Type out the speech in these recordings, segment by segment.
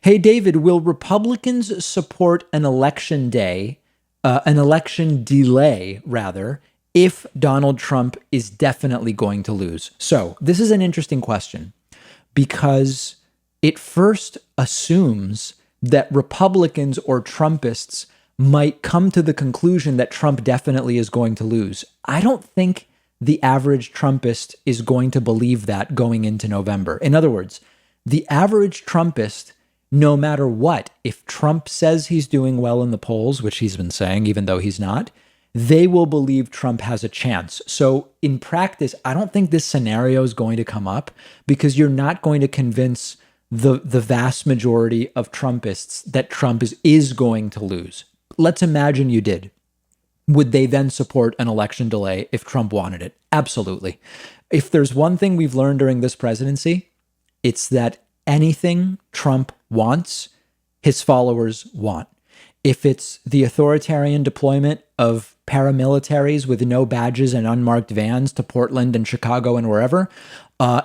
Hey, David, will Republicans support an election delay, rather, if Donald Trump is definitely going to lose? So, this is an interesting question because it first assumes that Republicans or Trumpists might come to the conclusion that Trump definitely is going to lose. I don't think the average Trumpist is going to believe that going into November. In other words, the average Trumpist, no matter what, if Trump says he's doing well in the polls, which he's been saying, even though he's not, they will believe Trump has a chance. So in practice, I don't think this scenario is going to come up because you're not going to convince the vast majority of Trumpists that Trump is going to lose. Let's imagine you did. Would they then support an election delay if Trump wanted it? Absolutely. If there's one thing we've learned during this presidency, it's that anything Trump wants, his followers want. If it's the authoritarian deployment of paramilitaries with no badges and unmarked vans to Portland and Chicago and wherever,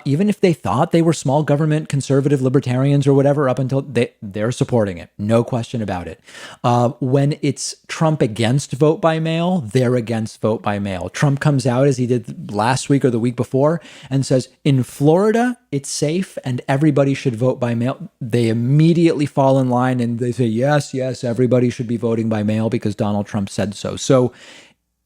even if they thought they were small government conservative libertarians or whatever, up until they're supporting it. No question about it. When it's Trump against vote by mail, they're against vote by mail. Trump comes out, as he did last week or the week before, and says, in Florida, it's safe and everybody should vote by mail. They immediately fall in line and they say, yes, everybody should be voting by mail because Donald Trump said so. So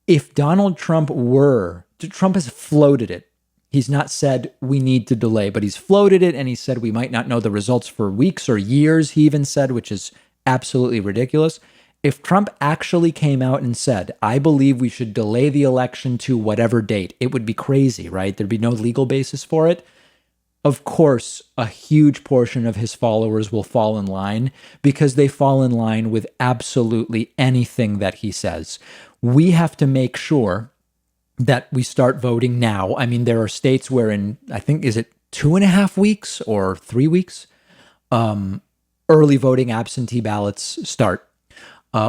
if Donald Trump has floated it. He's not said we need to delay, but he's floated it, and he said we might not know the results for weeks or years, he even said, which is absolutely ridiculous. If Trump actually came out and said, I believe we should delay the election to whatever date, it would be crazy, right? There'd be no legal basis for it. Of course, a huge portion of his followers will fall in line because they fall in line with absolutely anything that he says. We have to make sure that we start voting now. I mean, there are states where I think, is it 2.5 weeks or 3 weeks? Early voting absentee ballots start.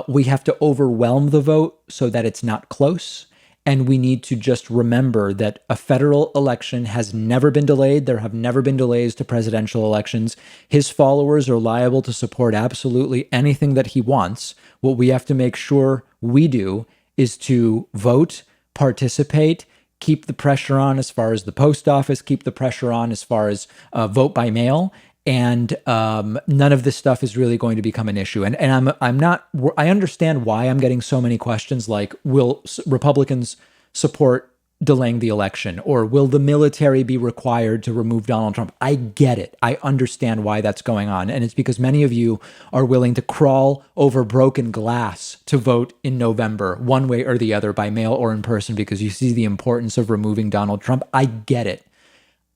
We have to overwhelm the vote so that it's not close. And we need to just remember that a federal election has never been delayed. There have never been delays to presidential elections. His followers are liable to support absolutely anything that he wants. What we have to make sure we do is to vote, participate, keep the pressure on as far as the post office, keep the pressure on as far as vote by mail. And none of this stuff is really going to become an issue. And I understand why I'm getting so many questions like, will Republicans support delaying the election? Or will the military be required to remove Donald Trump? I get it. I understand why that's going on. And it's because many of you are willing to crawl over broken glass to vote in November, one way or the other, by mail or in person, because you see the importance of removing Donald Trump. I get it.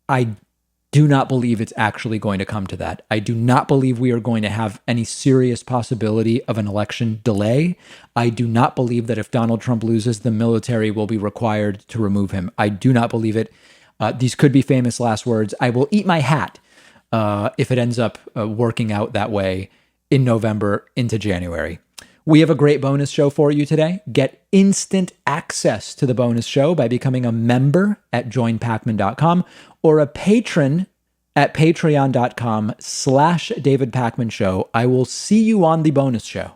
I do not believe it's actually going to come to that. I do not believe we are going to have any serious possibility of an election delay. I do not believe that if Donald Trump loses, the military will be required to remove him. I do not believe it. These could be famous last words. I will eat my hat if it ends up working out that way in November into January. We have a great bonus show for you today. Get instant access to the bonus show by becoming a member at joinpakman.com or a patron at patreon.com/David Pakman Show. I will see you on the bonus show.